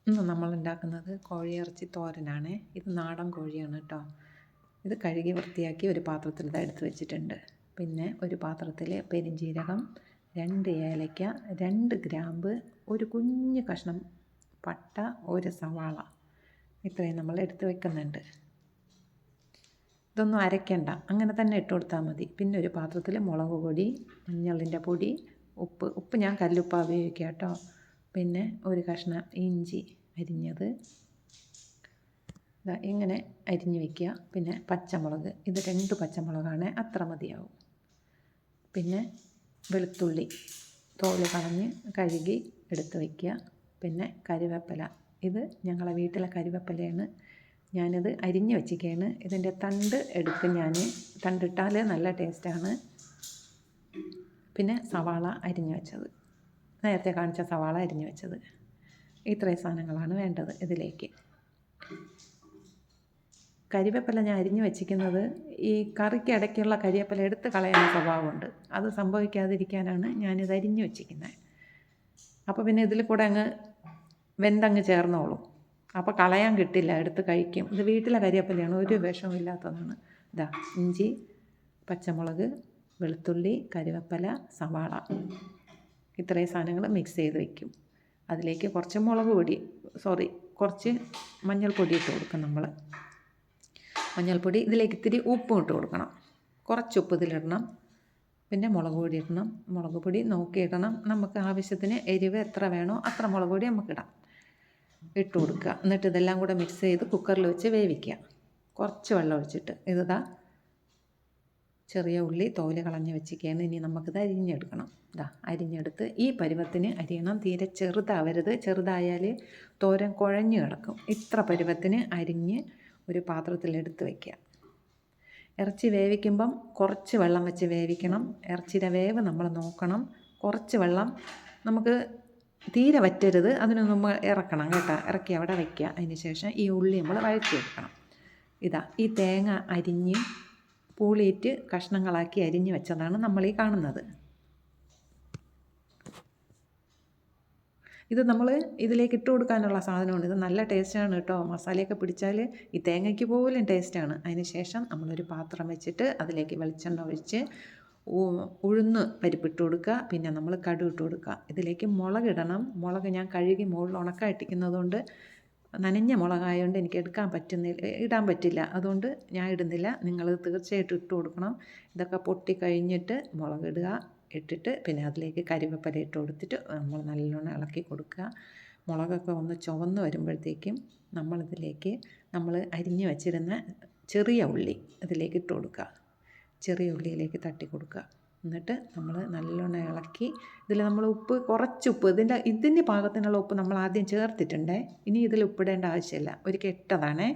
ഇന്ന് നമ്മൾ ഉണ്ടാക്കുന്നത് കോഴിയിറച്ചി തോരനാണ്. ഇത് നാടൻ കോഴിയാണ് കേട്ടോ. ഇത് കഴുകി വൃത്തിയാക്കി ഒരു പാത്രത്തിൽ എടുത്ത് വെച്ചിട്ടുണ്ട്. പിന്നെ ഒരു പാത്രത്തിൽ പെരിഞ്ജീരകം, 2 ഏലയ്ക്ക, 2 ഗ്രാമ്പ്, ഒരു കുഞ്ഞ് കഷ്ണം പട്ട, ഒരു സവാള, ഇത്രയും നമ്മൾ എടുത്ത് വെക്കുന്നുണ്ട്. ഇതൊന്നും അരയ്ക്കണ്ട, അങ്ങനെ തന്നെ ഇട്ട് കൊടുത്താൽ മതി. പിന്നെ ഒരു പാത്രത്തിൽ മുളക് പൊടി, മഞ്ഞളിൻ്റെ പൊടി, ഉപ്പ് ഞാൻ കല്ലുപ്പാണ് ഉപയോഗിക്കുക കേട്ടോ. പിന്നെ ഒരു കഷ്ണം ഇഞ്ചി അരിഞ്ഞത് ഇങ്ങനെ അരിഞ്ഞ് വയ്ക്കുക. പിന്നെ പച്ചമുളക്, ഇത് 2 പച്ചമുളകാണ്, അത്ര മതിയാവും. പിന്നെ വെളുത്തുള്ളി തോല് കളഞ്ഞ് കഴുകി എടുത്ത് വയ്ക്കുക. പിന്നെ കരിവേപ്പില, ഇത് ഞങ്ങളെ വീട്ടിലെ കരിവേപ്പിലയാണ്. ഞാനിത് അരിഞ്ഞ് വെച്ചിരിക്കുകയാണ്. ഇതിൻ്റെ തണ്ട് എടുക്കും ഞാൻ, തണ്ടിട്ടാൽ നല്ല ടേസ്റ്റാണ്. പിന്നെ സവാള അരിഞ്ഞ് വെച്ചത്, നേരത്തെ കാണിച്ച സവാള അരിഞ്ഞ് വെച്ചത്, ഇത്രയും സാധനങ്ങളാണ് വേണ്ടത് ഇതിലേക്ക്. കരിവേപ്പില ഞാൻ അരിഞ്ഞ് വെച്ചിരിക്കുന്നത് ഈ കറിക്ക് ഇടയ്ക്കുള്ള കരിവേപ്പില എടുത്ത് കളയാൻ സ്വഭാവമുണ്ട്. അത് സംഭവിക്കാതിരിക്കാനാണ് ഞാനിത് അരിഞ്ഞ് വെച്ചിരിക്കുന്നത്. അപ്പോൾ പിന്നെ ഇതിൽ കൂടെ അങ്ങ് വെന്തങ്ങ് ചേർന്നോളും. അപ്പോൾ കളയാൻ കിട്ടില്ല, എടുത്ത് കഴിക്കും. ഇത് വീട്ടിലെ കരിവേപ്പിലയാണ്, ഒരു വിഷവും ഇല്ലാത്തതാണ്. ഇഞ്ചി, പച്ചമുളക്, വെളുത്തുള്ളി, കരിവേപ്പില, സവാള, ഇത്രയും സാധനങ്ങൾ മിക്സ് ചെയ്ത് വയ്ക്കും. അതിലേക്ക് കുറച്ച് കുറച്ച് മഞ്ഞൾപ്പൊടി ഇട്ട് കൊടുക്കും നമ്മൾ. മഞ്ഞൾപ്പൊടി, ഇതിലേക്ക് ഇത്തിരി ഉപ്പും ഇട്ട് കൊടുക്കണം. കുറച്ച് ഉപ്പ് ഇതിലിടണം. പിന്നെ മുളക് പൊടി ഇടണം. മുളക് പൊടി നോക്കിയിടണം, നമുക്ക് ആവശ്യത്തിന് എരിവ് എത്ര വേണോ അത്ര മുളക് പൊടി നമുക്കിടാം. ഇട്ട് കൊടുക്കുക. എന്നിട്ട് ഇതെല്ലാം കൂടെ മിക്സ് ചെയ്ത് കുക്കറിൽ വെച്ച് വേവിക്കുക. കുറച്ച് വെള്ളം ഒഴിച്ചിട്ട്. ചെറിയ ഉള്ളി തോല് കളഞ്ഞ് വെച്ചിരിക്കുകയാണ്. ഇനി നമുക്കിത് അരിഞ്ഞെടുക്കണം. അരിഞ്ഞെടുത്ത് ഈ പരുവത്തിന് അരിയണം. തീരെ ചെറുതാവരുത്, ചെറുതായാൽ തോരൻ കുഴഞ്ഞ് കിടക്കും. ഇത്ര പരുവത്തിന് അരിഞ്ഞ് ഒരു പാത്രത്തിലെടുത്ത് വയ്ക്കുക. ഇറച്ചി വേവിക്കുമ്പം കുറച്ച് വെള്ളം വെച്ച് വേവിക്കണം. ഇറച്ചിയുടെ വേവ് നമ്മൾ നോക്കണം. കുറച്ച് വെള്ളം, നമുക്ക് തീരെ വറ്റരുത്, അതിന് മുമ്പ് ഇറക്കണം കേട്ടോ. ഇറക്കി അവിടെ വയ്ക്കുക. അതിന് ശേഷം ഈ ഉള്ളി നമ്മൾ വഴറ്റിയെടുക്കണം. ഈ തേങ്ങ അരിഞ്ഞ് പൂളിയിട്ട് കഷ്ണങ്ങളാക്കി അരിഞ്ഞ് വെച്ചതാണ് നമ്മൾ ഈ കാണുന്നത്. ഇത് നമ്മൾ ഇതിലേക്ക് ഇട്ട് കൊടുക്കാനുള്ള സാധനമുണ്ട്. ഇത് നല്ല ടേസ്റ്റാണ് കേട്ടോ. മസാലയൊക്കെ പിടിച്ചാൽ ഈ തേങ്ങയ്ക്ക് പോലും ടേസ്റ്റാണ്. അതിന് ശേഷം നമ്മളൊരു പാത്രം വെച്ചിട്ട് അതിലേക്ക് വെളിച്ചെണ്ണ ഒഴിച്ച് ഉഴുന്ന് പരിപ്പിട്ട് കൊടുക്കുക. പിന്നെ നമ്മൾ കടുക് ഇട്ട് കൊടുക്കുക. ഇതിലേക്ക് മുളകിടണം. മുളക് ഞാൻ കഴുകി മുകളിൽ ഉണക്കായിട്ടിരിക്കുന്നത് കൊണ്ട്, നനഞ്ഞ മുളകായതുകൊണ്ട് എനിക്ക് ഇടാൻ പറ്റില്ല. അതുകൊണ്ട് ഞാൻ ഇടുന്നില്ല. നിങ്ങൾ തീർച്ചയായിട്ടും ഇട്ട് കൊടുക്കണം. ഇതൊക്കെ പൊട്ടി കഴിഞ്ഞിട്ട് മുളകിടുക. ഇട്ടിട്ട് പിന്നെ അതിലേക്ക് കരിവേപ്പില ഇട്ട് കൊടുത്തിട്ട് നമ്മൾ നല്ലോണം ഇളക്കി കൊടുക്കുക. മുളകൊക്കെ ഒന്ന് ചുവന്ന് വരുമ്പോഴത്തേക്കും നമ്മളിതിലേക്ക് നമ്മൾ അരിഞ്ഞ് വെച്ചിരുന്ന ചെറിയ ഉള്ളി ഇതിലേക്ക് ഇട്ട് കൊടുക്കുക. ചെറിയ ഉള്ളിയിലേക്ക് തട്ടി കൊടുക്കുക. എന്നിട്ട് നമ്മൾ നല്ലോണം ഇളക്കി, ഇതിൽ നമ്മൾ കുറച്ച് ഉപ്പ്, ഇതിന് പാകത്തിനുള്ള ഉപ്പ് നമ്മൾ ആദ്യം ചേർത്തിട്ടുണ്ടേ. ഇനി ഇതിൽ ഉപ്പിടേണ്ട ആവശ്യമില്ല, ഒരിക്കൽ ഇട്ടതാണേ.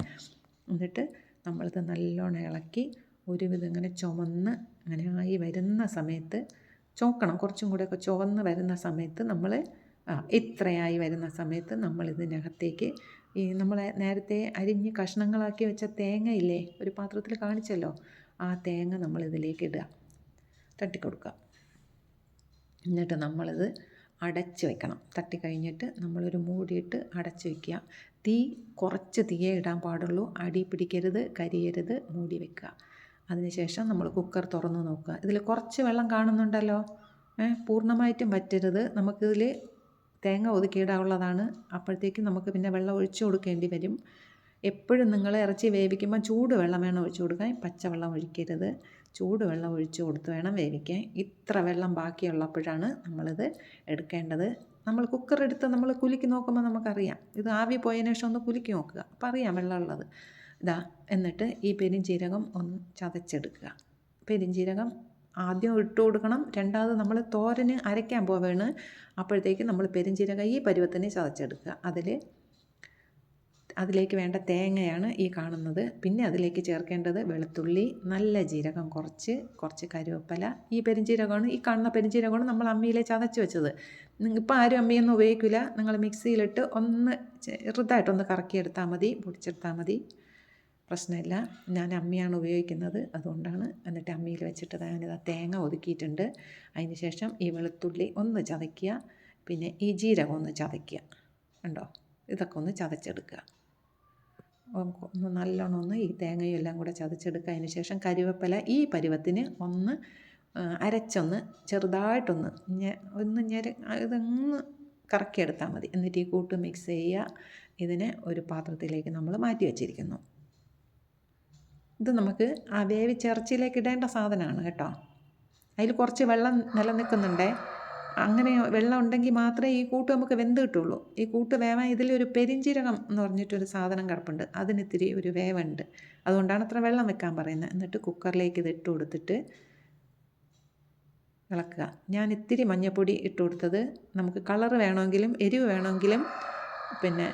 എന്നിട്ട് നമ്മളിത് നല്ലോണം ഇളക്കി ഒരുവിധം ഇങ്ങനെ ചുവന്ന് അങ്ങനെ ആയി വരുന്ന സമയത്ത് ചോക്കണം. കുറച്ചും കൂടെയൊക്കെ ചുവന്ന് വരുന്ന സമയത്ത് നമ്മൾ ഇത്രയായി വരുന്ന സമയത്ത് നമ്മൾ ഇതിനകത്തേക്ക് ഈ നമ്മൾ നേരത്തെ അരിഞ്ഞ് കഷ്ണങ്ങളാക്കി വെച്ച തേങ്ങ ഇല്ലേ, ഒരു പാത്രത്തിൽ കാണിച്ചല്ലോ, ആ തേങ്ങ നമ്മളിതിലേക്ക് ഇടുക, തട്ടിക്കൊടുക്കുക. എന്നിട്ട് നമ്മളിത് അടച്ച് വയ്ക്കണം. തട്ടി കഴിഞ്ഞിട്ട് നമ്മളൊരു മൂടിയിട്ട് അടച്ച് വയ്ക്കുക. കുറച്ച് തീയേ ഇടാൻ പാടുള്ളൂ. അടി പിടിക്കരുത്, കരിയരുത്, മൂടി വയ്ക്കുക. അതിനുശേഷം നമ്മൾ കുക്കർ തുറന്ന് നോക്കുക. ഇതിൽ കുറച്ച് വെള്ളം കാണുന്നുണ്ടല്ലോ, പൂർണ്ണമായിട്ടും വറ്റരുത്. നമുക്കിതിൽ തേങ്ങ ഒതുക്കിയിടാനുള്ളതാണ്. അപ്പോഴത്തേക്കും നമുക്ക് പിന്നെ വെള്ളം ഒഴിച്ചു കൊടുക്കേണ്ടി വരും. എപ്പോഴും നിങ്ങൾ ഇറച്ചി വേവിക്കുമ്പോൾ ചൂട് വെള്ളം വേണം ഒഴിച്ചു കൊടുക്കാൻ, പച്ചവെള്ളം ഒഴിക്കരുത്. ചൂട് വെള്ളം ഒഴിച്ചു കൊടുത്ത് വേണം വേവിക്കാൻ. ഇത്ര വെള്ളം ബാക്കിയുള്ളപ്പോഴാണ് നമ്മളിത് എടുക്കേണ്ടത്. നമ്മൾ കുക്കർ എടുത്ത് നമ്മൾ കുലുക്കി നോക്കുമ്പോൾ നമുക്കറിയാം. ഇത് ആവി പോയതിനു ശേഷം ഒന്ന് കുലുക്കി നോക്കുക, അപ്പോൾ അറിയാം വെള്ളമുള്ളത്. എന്നിട്ട് ഈ പെരുംജീരകം ഒന്ന് ചതച്ചെടുക്കുക. പെരുംജീരകം ആദ്യം ഇട്ട് കൊടുക്കണം. രണ്ടാമത് നമ്മൾ തോരന് അരയ്ക്കാൻ പോവുകയാണ്. അപ്പോഴത്തേക്ക് നമ്മൾ പെരുംജീരകം ഈ പരുവത്തിന് ചതച്ചെടുക്കുക. അതിലേക്ക് വേണ്ട തേങ്ങയാണ് ഈ കാണുന്നത്. പിന്നെ അതിലേക്ക് ചേർക്കേണ്ടത് വെളുത്തുള്ളി, നല്ല ജീരകം കുറച്ച് കരുവേപ്പില. ഈ പെരുംജീരകമാണ്, ഈ കാണുന്ന പെരുംജീരകമാണ് നമ്മൾ അമ്മിയിലെ ചതച്ച് വെച്ചത്. ഇപ്പോൾ ആരും അമ്മിയൊന്നും ഉപയോഗിക്കില്ല. നിങ്ങൾ മിക്സിയിലിട്ട് ഒന്ന് ചെറുതായിട്ടൊന്ന് കറക്കിയെടുത്താൽ മതി, പൊടിച്ചെടുത്താൽ മതി, പ്രശ്നമില്ല. ഞാൻ അമ്മിയാണ് ഉപയോഗിക്കുന്നത്, അതുകൊണ്ടാണ്. എന്നിട്ട് അമ്മിയിൽ വെച്ചിട്ട് ഞാനിതാ തേങ്ങ ഒതുക്കിയിട്ടുണ്ട്. അതിന് ശേഷം ഈ വെളുത്തുള്ളി ഒന്ന് ചതയ്ക്കുക. പിന്നെ ഈ ജീരകം ഒന്ന് ചതയ്ക്കുക. ഉണ്ടോ, ഇതൊക്കെ ഒന്ന് ചതച്ചെടുക്കുക. ഒന്ന് നല്ലോണം ഒന്ന് ഈ തേങ്ങയും എല്ലാം കൂടെ ചതച്ചെടുക്കുക. അതിന് ശേഷം കരിവേപ്പില ഈ പരുവത്തിന് ഒന്ന് അരച്ചൊന്ന് ചെറുതായിട്ടൊന്ന് ഇതൊന്ന് കറക്കിയെടുത്താൽ മതി. എന്നിട്ട് ഈ കൂട്ട് മിക്സ് ചെയ്യുക. ഇതിനെ ഒരു പാത്രത്തിലേക്ക് നമ്മൾ മാറ്റി വച്ചിരിക്കുന്നു. ഇത് നമുക്ക് ആ വേവിച്ചിറച്ചിയിലേക്ക് ഇടേണ്ട സാധനമാണ് കേട്ടോ. അതിൽ കുറച്ച് വെള്ളം നിലനിൽക്കുന്നുണ്ടേ. അങ്ങനെ വെള്ളം ഉണ്ടെങ്കിൽ മാത്രമേ ഈ കൂട്ട് നമുക്ക് വെന്ത് കിട്ടുള്ളൂ. ഈ കൂട്ട് വേവാൻ ഇതിലൊരു പെരിഞ്ചീരകം എന്ന് പറഞ്ഞിട്ടൊരു സാധനം കിടപ്പുണ്ട്. അതിനിത്തിരി ഒരു വേവുണ്ട്. അതുകൊണ്ടാണ് അത്ര വെള്ളം വെക്കാൻ പറയുന്നത്. എന്നിട്ട് കുക്കറിലേക്ക് ഇത് ഇട്ട് കൊടുത്തിട്ട് ഇളക്കുക. ഞാൻ ഇത്തിരി മഞ്ഞൾപ്പൊടി ഇട്ട് കൊടുത്തത് നമുക്ക് കളറ് വേണമെങ്കിലും എരിവ് വേണമെങ്കിലും പിന്നെ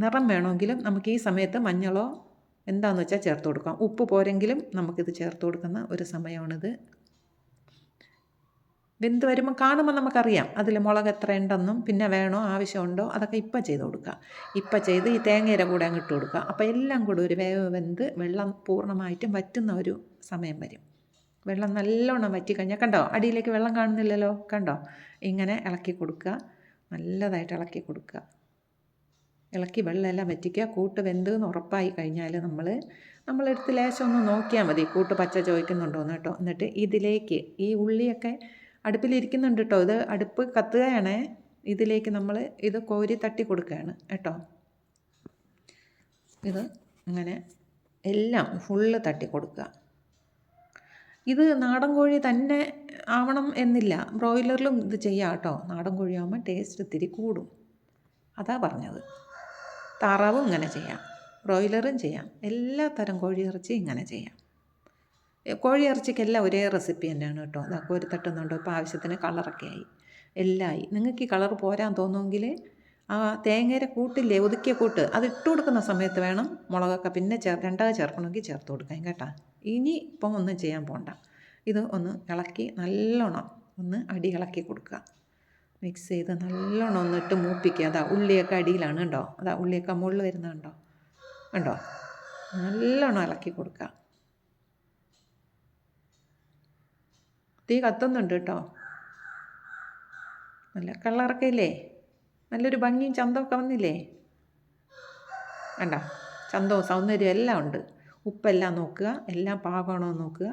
നിറം വേണമെങ്കിലും നമുക്ക് ഈ സമയത്ത് മഞ്ഞളോ എന്താണെന്ന് വെച്ചാൽ ചേർത്ത് കൊടുക്കാം. ഉപ്പ് പോരെങ്കിലും നമുക്കിത് ചേർത്ത് കൊടുക്കുന്ന ഒരു സമയമാണിത്. വെന്ത് വരുമ്പോൾ കാണുമ്പോൾ നമുക്കറിയാം അതിൽ മുളക് എത്ര ഉണ്ടെന്നും പിന്നെ വേണോ ആവശ്യമുണ്ടോ അതൊക്കെ ഇപ്പം ചെയ്ത് കൊടുക്കുക. ഇപ്പം ചെയ്ത് ഈ തേങ്ങയുടെ കൂടെ അങ്ങ് ഇട്ട് കൊടുക്കുക. അപ്പോൾ എല്ലാം കൂടെ ഒരു വേവ് വെന്ത് വെള്ളം പൂർണ്ണമായിട്ടും വറ്റുന്ന ഒരു സമയം വരും. വെള്ളം നല്ലോണം വറ്റിക്കഴിഞ്ഞാൽ കണ്ടോ അടിയിലേക്ക് വെള്ളം കാണുന്നില്ലല്ലോ, കണ്ടോ? ഇങ്ങനെ ഇളക്കി കൊടുക്കുക, നല്ലതായിട്ട് ഇളക്കി കൊടുക്കുക. ഇളക്കി വെള്ളമെല്ലാം വറ്റിക്കുക. കൂട്ട് വെന്ത് എന്ന് ഉറപ്പായി കഴിഞ്ഞാൽ നമ്മളെടുത്ത് ലേശം ഒന്ന് നോക്കിയാൽ മതി കൂട്ട് പച്ച ചോദിക്കുന്നുണ്ടോയെന്ന് കേട്ടോ. എന്നിട്ട് ഇതിലേക്ക് ഈ ഉള്ളിയൊക്കെ അടുപ്പിലിരിക്കുന്നുണ്ട് കേട്ടോ. ഇത് അടുപ്പ് കത്തുകയാണേ. ഇതിലേക്ക് നമ്മൾ ഇത് കോരി തട്ടി കൊടുക്കുകയാണ് കേട്ടോ. ഇത് അങ്ങനെ എല്ലാം ഫുള്ള് തട്ടി കൊടുക്കുക. ഇത് നാടൻ കോഴി തന്നെ ആവണം എന്നില്ല, ബ്രോയിലറിലും ഇത് ചെയ്യാം കേട്ടോ. നാടൻ കോഴിയാകുമ്പോൾ ടേസ്റ്റ് ഇത്തിരി കൂടും, അതാ പറഞ്ഞത്. താറാവും ഇങ്ങനെ ചെയ്യാം, ബ്രോയിലറും ചെയ്യാം, എല്ലാ തരം കോഴിയിറച്ചി ഇങ്ങനെ ചെയ്യാം. കോഴിയിറച്ചിക്കെല്ലാം ഒരേ റെസിപ്പി തന്നെയാണ് കേട്ടോ. അതാ കോരി തട്ടുന്നുണ്ടോ, ഇപ്പോൾ ആവശ്യത്തിന് കളറൊക്കെ ആയി, എല്ലാം ആയി. നിങ്ങൾക്ക് ഈ കളർ പോരാൻ തോന്നുമെങ്കിൽ ആ തേങ്ങയുടെ കൂട്ടില്ലേ, ഒതുക്കിയ കൂട്ട് അത് ഇട്ട് കൊടുക്കുന്ന സമയത്ത് വേണം മുളകൊക്കെ പിന്നെ രണ്ടാമത് ചേർക്കണമെങ്കിൽ ചേർത്ത് കൊടുക്കാം കേട്ടോ. ഇനി ഇപ്പം ഒന്നും ചെയ്യാൻ പോകണ്ട. ഇത് ഒന്ന് ഇളക്കി നല്ലോണം ഒന്ന് അടി ഇളക്കി കൊടുക്കുക. മിക്സ് ചെയ്ത് നല്ലോണം ഒന്നിട്ട് മൂപ്പിക്കുക. അതാ ഉള്ളിയൊക്കെ അടിയിലാണ് കണ്ടോ, അതാ ഉള്ളിയൊക്കെ മുകളിൽ വരുന്നുണ്ടോ കണ്ടോ. നല്ലോണം ഇളക്കി കൊടുക്കുക. തീ കത്തുന്നുണ്ട് കേട്ടോ. നല്ല കളറൊക്കെ ഇല്ലേ, നല്ലൊരു ഭംഗിയും ചന്തമൊക്കെ വന്നില്ലേ, കണ്ടോ? ചന്തവും സൗന്ദര്യവും എല്ലാം ഉണ്ട്. ഉപ്പെല്ലാം നോക്കുക, എല്ലാം പാകമാണോ നോക്കുക.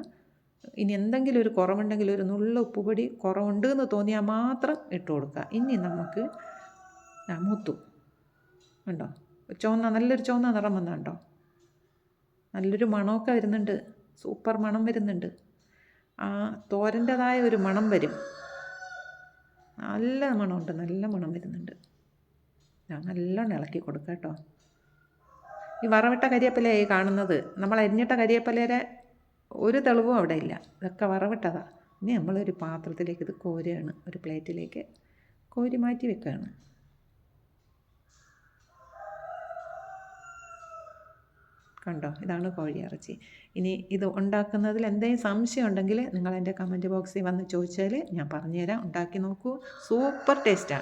ഇനി എന്തെങ്കിലും ഒരു കുറവുണ്ടെങ്കിൽ ഒരു നുള്ള ഉപ്പുപൊടി കുറവുണ്ട് എന്ന് തോന്നിയാൽ മാത്രം ഇട്ട് കൊടുക്കുക. ഇനി നമുക്ക് മൂത്തു കണ്ടോ, നല്ലൊരു ചുവന്ന നിറം വന്നുണ്ടോ. നല്ലൊരു മണമൊക്കെ വരുന്നുണ്ട്, സൂപ്പർ മണം വരുന്നുണ്ട്. ആ തോരൻ്റെതായ ഒരു മണം വരും, നല്ല മണമുണ്ട്, നല്ല മണം വരുന്നുണ്ട്. നല്ലോണം ഇളക്കി കൊടുക്കുക കേട്ടോ. ഈ വറവിട്ട കരിവേപ്പിലയായി കാണുന്നത്, നമ്മൾ അരിഞ്ഞിട്ട കരിവേപ്പിലയുടെ ഒരു തെളിവും അവിടെ ഇല്ല, ഇതൊക്കെ വറവിട്ടതാണ്. ഇനി നമ്മളൊരു പാത്രത്തിലേക്ക് ഇത് കോരുകയാണ്, ഒരു പ്ലേറ്റിലേക്ക് കോരി മാറ്റി വെക്കുകയാണ്. കണ്ടോ, ഇതാണ് കോഴിയിറച്ചി. ഇനി ഇത് ഉണ്ടാക്കുന്നതിൽ എന്തെങ്കിലും സംശയം ഉണ്ടെങ്കിൽ നിങ്ങൾ എൻ്റെ കമൻറ്റ് ബോക്സിൽ വന്ന് ചോദിച്ചാൽ ഞാൻ പറഞ്ഞുതരാം. ഉണ്ടാക്കി നോക്കൂ, സൂപ്പർ ടേസ്റ്റാണ്.